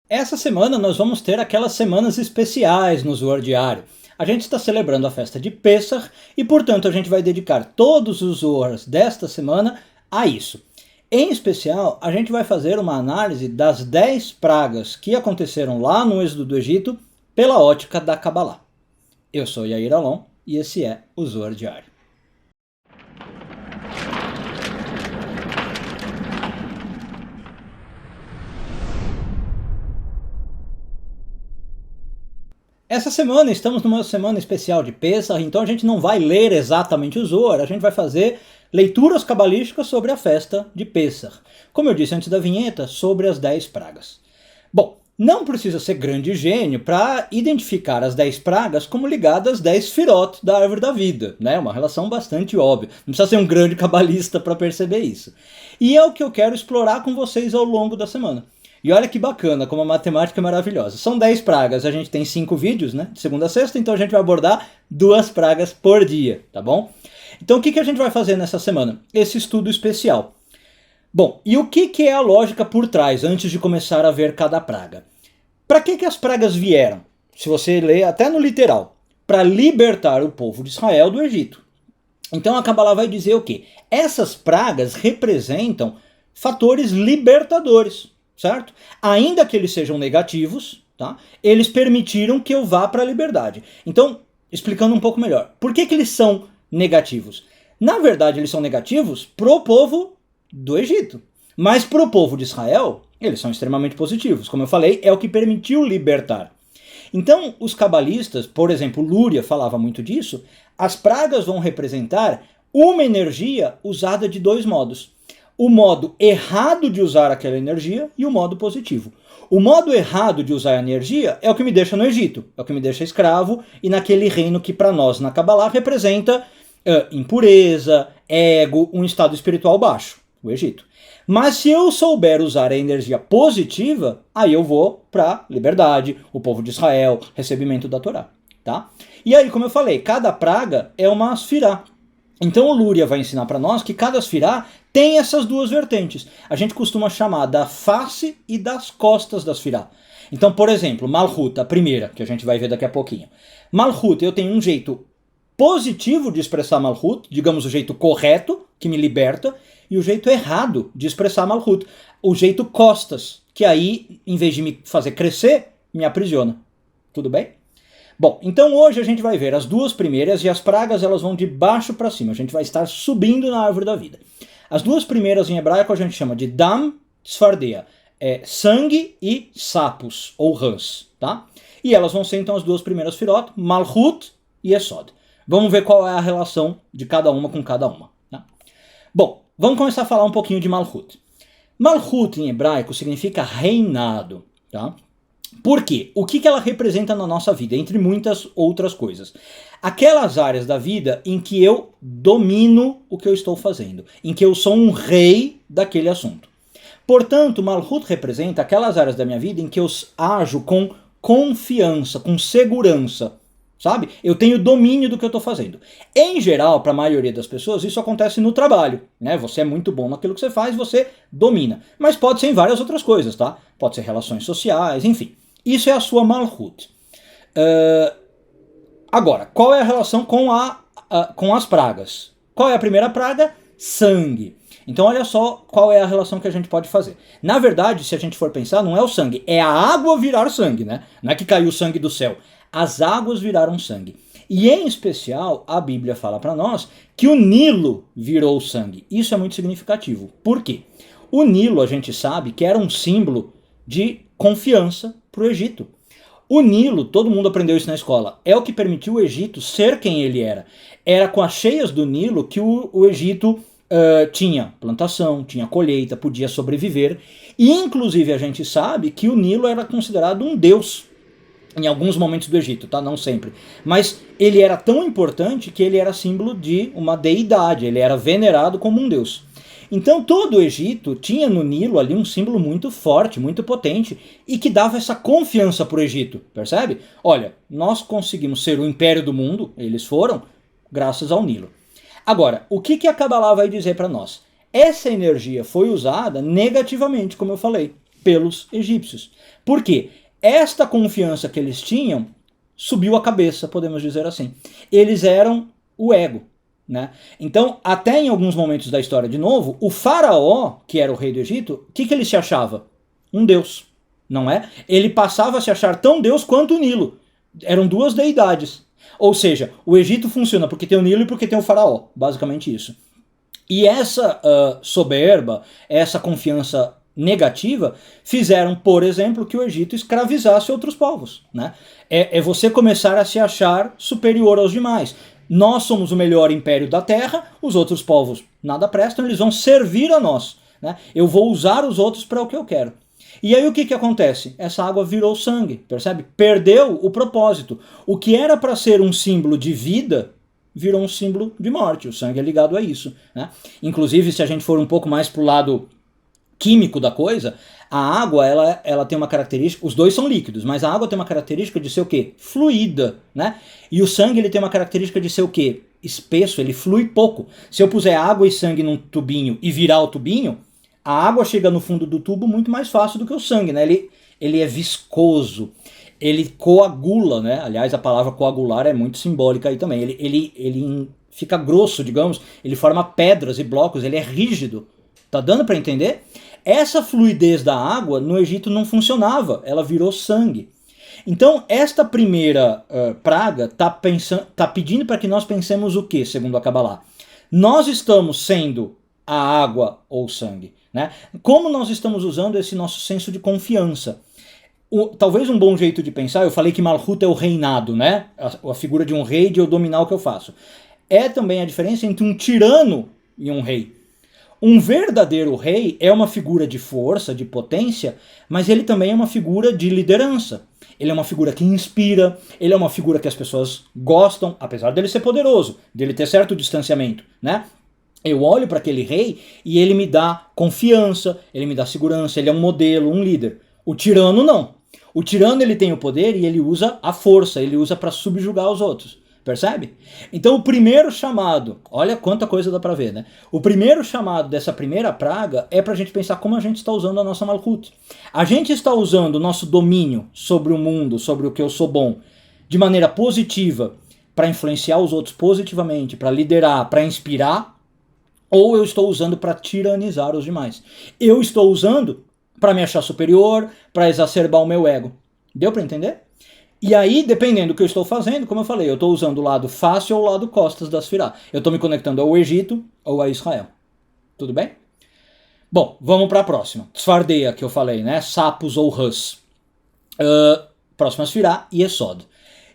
Essa semana nós vamos ter aquelas semanas especiais no Zohar Diário. A gente está celebrando a festa de Pêssar e, portanto, a gente vai dedicar todos os Zohars desta semana a isso. Em especial, a gente vai fazer uma análise das 10 pragas que aconteceram lá no êxodo do Egito pela ótica da Kabbalah. Eu sou Yair Alon e esse é o Zohar Diário. Essa semana estamos numa semana especial de Pêssar, então a gente não vai ler exatamente o Zohar, a gente vai fazer leituras cabalísticas sobre a festa de Pêssar. Como eu disse antes da vinheta, sobre as 10 pragas. Bom, não precisa ser grande gênio para identificar as 10 pragas como ligadas às 10 firot da árvore da vida, né? Uma relação bastante óbvia. Não precisa ser um grande cabalista para perceber isso. E é o que eu quero explorar com vocês ao longo da semana. E olha que bacana, como a matemática é maravilhosa. São 10 pragas, a gente tem 5 vídeos, né? De segunda a sexta, então a gente vai abordar 2 pragas por dia, tá bom? Então o que a gente vai fazer nessa semana? Esse estudo especial. Bom, e o que é a lógica por trás, antes de começar a ver cada praga? Para que as pragas vieram? Se você ler até no literal. Para libertar o povo de Israel do Egito. Então a Kabbalah vai dizer o quê? Essas pragas representam fatores libertadores. Certo? Ainda que eles sejam negativos, tá? Eles permitiram que eu vá para a liberdade. Então, explicando um pouco melhor, por que eles são negativos? Na verdade, eles são negativos pro povo do Egito. Mas pro povo de Israel, eles são extremamente positivos. Como eu falei, é o que permitiu libertar. Então, os cabalistas, por exemplo, Lúria falava muito disso, as pragas vão representar uma energia usada de 2 modos. O modo errado de usar aquela energia e o modo positivo. O modo errado de usar a energia é o que me deixa no Egito, é o que me deixa escravo e naquele reino que para nós na Kabbalah representa impureza, ego, um estado espiritual baixo, o Egito. Mas se eu souber usar a energia positiva, aí eu vou para liberdade, o povo de Israel, recebimento da Torá. Tá? E aí, como eu falei, cada praga é uma asfirá. Então o Lúria vai ensinar para nós que cada asfirá tem essas 2 vertentes. A gente costuma chamar da face e das costas da asfirá. Então, por exemplo, Malhut, a primeira, que a gente vai ver daqui a pouquinho. Malhut, eu tenho um jeito positivo de expressar Malhut, digamos o jeito correto, que me liberta, e o jeito errado de expressar Malhut, o jeito costas, que aí, em vez de me fazer crescer, me aprisiona. Tudo bem? Bom, então hoje a gente vai ver as 2 primeiras e as pragas elas vão de baixo para cima. A gente vai estar subindo na árvore da vida. As 2 primeiras em hebraico a gente chama de Dam Tzfardeia. É sangue e sapos, ou rãs, tá? E elas vão ser então as 2 primeiras firot, Malhut e Esod. Vamos ver qual é a relação de cada uma com cada uma. Tá? Bom, vamos começar a falar um pouquinho de Malhut. Malhut em hebraico significa reinado, tá? Por quê? O que ela representa na nossa vida, entre muitas outras coisas? Aquelas áreas da vida em que eu domino o que eu estou fazendo, em que eu sou um rei daquele assunto. Portanto, Malhut representa aquelas áreas da minha vida em que eu ajo com confiança, com segurança, sabe? Eu tenho domínio do que eu estou fazendo. Em geral, para a maioria das pessoas, isso acontece no trabalho, né? Você é muito bom naquilo que você faz, você domina. Mas pode ser em várias outras coisas, tá? Pode ser relações sociais, enfim. Isso é a sua Malhut. Agora, qual é a relação com as pragas? Qual é a primeira praga? Sangue. Então olha só qual é a relação que a gente pode fazer. Na verdade, se a gente for pensar, não é o sangue, é a água virar sangue, né? Não é que caiu sangue do céu. As águas viraram sangue. E em especial, a Bíblia fala para nós que o Nilo virou sangue. Isso é muito significativo. Por quê? O Nilo, a gente sabe que era um símbolo de confiança para o Egito. O Nilo, todo mundo aprendeu isso na escola, é o que permitiu o Egito ser quem ele era. Era com as cheias do Nilo que o Egito tinha plantação, tinha colheita, podia sobreviver. E inclusive a gente sabe que o Nilo era considerado um deus em alguns momentos do Egito, tá? Não sempre. Mas ele era tão importante que ele era símbolo de uma deidade, ele era venerado como um deus. Então todo o Egito tinha no Nilo ali um símbolo muito forte, muito potente, e que dava essa confiança para o Egito, percebe? Olha, nós conseguimos ser o império do mundo, eles foram, graças ao Nilo. Agora, o que a Kabbalah vai dizer para nós? Essa energia foi usada negativamente, como eu falei. pelos egípcios. Por quê? Esta confiança que eles tinham subiu a cabeça, podemos dizer assim. Eles eram o ego, né? Então, até em alguns momentos da história, de novo, o faraó, que era o rei do Egito, o que ele se achava? Um deus, não é? Ele passava a se achar tão deus quanto o Nilo. Eram duas deidades. Ou seja, o Egito funciona porque tem o Nilo e porque tem o faraó, basicamente isso. E essa soberba, essa confiança negativa, fizeram, por exemplo, que o Egito escravizasse outros povos, né? É você começar a se achar superior aos demais. Nós somos o melhor império da Terra, os outros povos nada prestam, eles vão servir a nós, né? Eu vou usar os outros para o que eu quero. E aí o que acontece? Essa água virou sangue, percebe? Perdeu o propósito. O que era para ser um símbolo de vida virou um símbolo de morte. O sangue é ligado a isso, né? Inclusive, se a gente for um pouco mais para o lado químico da coisa, a água ela tem uma característica, os dois são líquidos, mas a água tem uma característica de ser o quê? Fluida, né? E o sangue ele tem uma característica de ser o quê? Espesso, ele flui pouco. Se eu puser água e sangue num tubinho e virar o tubinho, a água chega no fundo do tubo muito mais fácil do que o sangue, né? Ele é viscoso, ele coagula, né? Aliás, a palavra coagular é muito simbólica aí também. Ele fica grosso, digamos, ele forma pedras e blocos, ele é rígido. Tá dando para entender? Essa fluidez da água no Egito não funcionava, ela virou sangue. Então, esta primeira praga tá pedindo para que nós pensemos o que, segundo a Kabbalah? Nós estamos sendo a água ou o sangue, né? Como nós estamos usando esse nosso senso de confiança? Talvez um bom jeito de pensar, eu falei que Malhut é o reinado, né? A figura de um rei, de eu dominar o que eu faço. É também a diferença entre um tirano e um rei. Um verdadeiro rei é uma figura de força, de potência, mas ele também é uma figura de liderança. Ele é uma figura que inspira, ele é uma figura que as pessoas gostam, apesar dele ser poderoso, dele ter certo distanciamento, né? Eu olho para aquele rei e ele me dá confiança, ele me dá segurança, ele é um modelo, um líder. O tirano não. O tirano ele tem o poder e ele usa a força, ele usa para subjugar os outros. Percebe? Então o primeiro chamado, olha quanta coisa dá pra ver, né? O primeiro chamado dessa primeira praga é pra gente pensar como a gente está usando a nossa Malhut. A gente está usando o nosso domínio sobre o mundo, sobre o que eu sou bom, de maneira positiva, para influenciar os outros positivamente, para liderar, para inspirar, ou eu estou usando para tiranizar os demais. Eu estou usando para me achar superior, para exacerbar o meu ego. Deu pra entender? E aí, dependendo do que eu estou fazendo, como eu falei, eu estou usando o lado fácil ou o lado costas da Sefirá. Eu estou me conectando ao Egito ou a Israel. Tudo bem? Bom, vamos para a próxima. Tzfardeia, que eu falei, né? Sapos ou rãs. Próxima Sefirá, Yesod.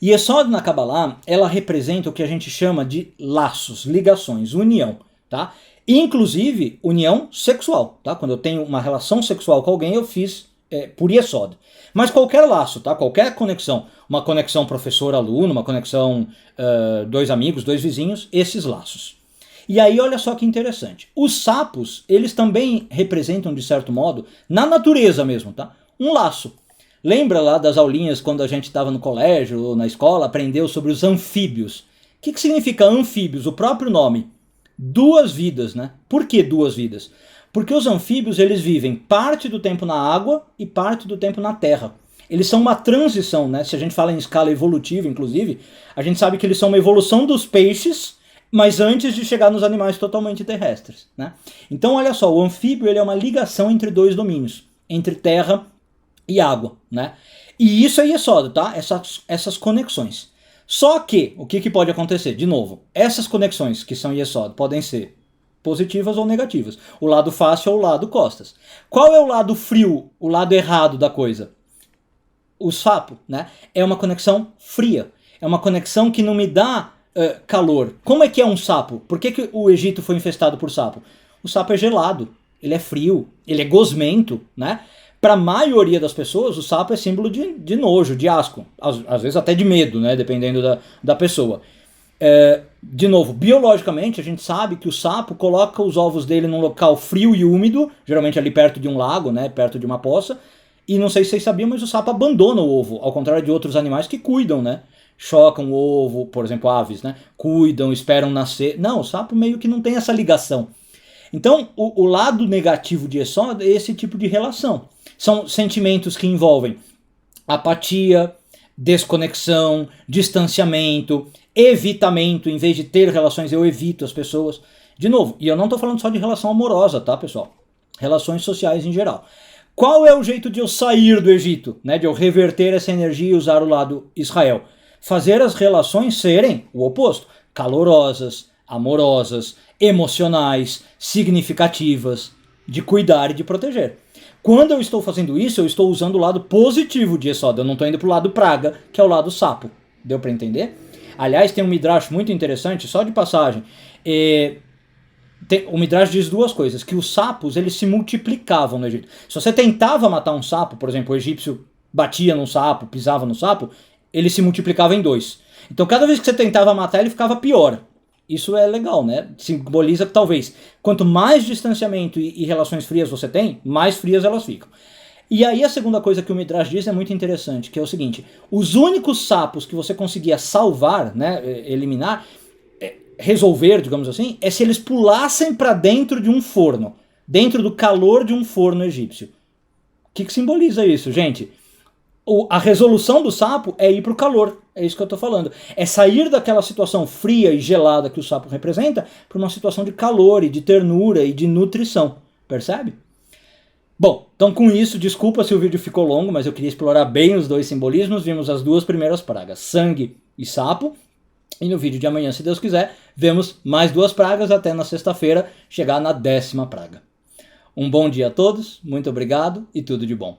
Yesod na Kabbalah, ela representa o que a gente chama de laços, ligações, união, tá? Inclusive, união sexual, tá? Quando eu tenho uma relação sexual com alguém, eu fiz por Yesod. Mas qualquer laço, tá? Qualquer conexão, uma conexão professor-aluno, uma conexão dois amigos, dois vizinhos, esses laços. E aí olha só que interessante, os sapos, eles também representam de certo modo, na natureza mesmo, tá? Um laço. Lembra lá das aulinhas quando a gente estava no colégio ou na escola, aprendeu sobre os anfíbios. O que significa anfíbios? O próprio nome. Duas vidas, né? Por que duas vidas? Porque os anfíbios, eles vivem parte do tempo na água e parte do tempo na terra. Eles são uma transição, né? Se a gente fala em escala evolutiva, inclusive, a gente sabe que eles são uma evolução dos peixes, mas antes de chegar nos animais totalmente terrestres, né? Então, olha só, o anfíbio ele é uma ligação entre dois domínios, entre terra e água, né? E isso aí é só, tá? Essas conexões. Só que, o que pode acontecer? De novo, essas conexões que são Yesod podem ser positivas ou negativas. O lado fácil ou o lado costas. Qual é o lado frio, o lado errado da coisa? O sapo, né? É uma conexão fria. É uma conexão que não me dá calor. Como é que é um sapo? Por que o Egito foi infestado por sapo? O sapo é gelado, ele é frio, ele é gosmento, né? Para a maioria das pessoas, o sapo é símbolo de nojo, de asco. Às vezes até de medo, né? Dependendo da pessoa. De novo, biologicamente a gente sabe que o sapo coloca os ovos dele num local frio e úmido, geralmente ali perto de um lago, né, perto de uma poça, e não sei se vocês sabiam, mas o sapo abandona o ovo, ao contrário de outros animais que cuidam, né, chocam o ovo, por exemplo, aves, né, cuidam, esperam nascer. Não, o sapo meio que não tem essa ligação. Então, o lado negativo de Yesod é esse tipo de relação. São sentimentos que envolvem apatia, desconexão, distanciamento, evitamento. Em vez de ter relações, eu evito as pessoas. De novo, e eu não estou falando só de relação amorosa, tá, pessoal? Relações sociais em geral. Qual é o jeito de eu sair do Egito, né, de eu reverter essa energia e usar o lado Israel? Fazer as relações serem o oposto. Calorosas, amorosas, emocionais, significativas, de cuidar e de proteger. Quando eu estou fazendo isso, eu estou usando o lado positivo de Yesod. Eu não estou indo para o lado praga, que é o lado sapo. Deu para entender? Aliás, tem um midrash muito interessante, só de passagem. O midrash diz duas coisas, que os sapos eles se multiplicavam no Egito. Se você tentava matar um sapo, por exemplo, o egípcio batia num sapo, pisava no sapo, ele se multiplicava em 2. Então cada vez que você tentava matar, ele ficava pior. Isso é legal, né? Simboliza que talvez quanto mais distanciamento e relações frias você tem, mais frias elas ficam. E aí a segunda coisa que o Midrash diz é muito interessante, que é o seguinte: os únicos sapos que você conseguia salvar, né, eliminar, resolver, digamos assim, é se eles pulassem para dentro de um forno, dentro do calor de um forno egípcio. O que simboliza isso, gente? A resolução do sapo é ir para o calor, é isso que eu estou falando. É sair daquela situação fria e gelada que o sapo representa para uma situação de calor e de ternura e de nutrição, percebe? Bom, então com isso, desculpa se o vídeo ficou longo, mas eu queria explorar bem os dois simbolismos. Vimos as duas primeiras pragas, sangue e sapo. E no vídeo de amanhã, se Deus quiser, vemos mais duas pragas até na sexta-feira chegar na 10ª praga. Um bom dia a todos, muito obrigado e tudo de bom.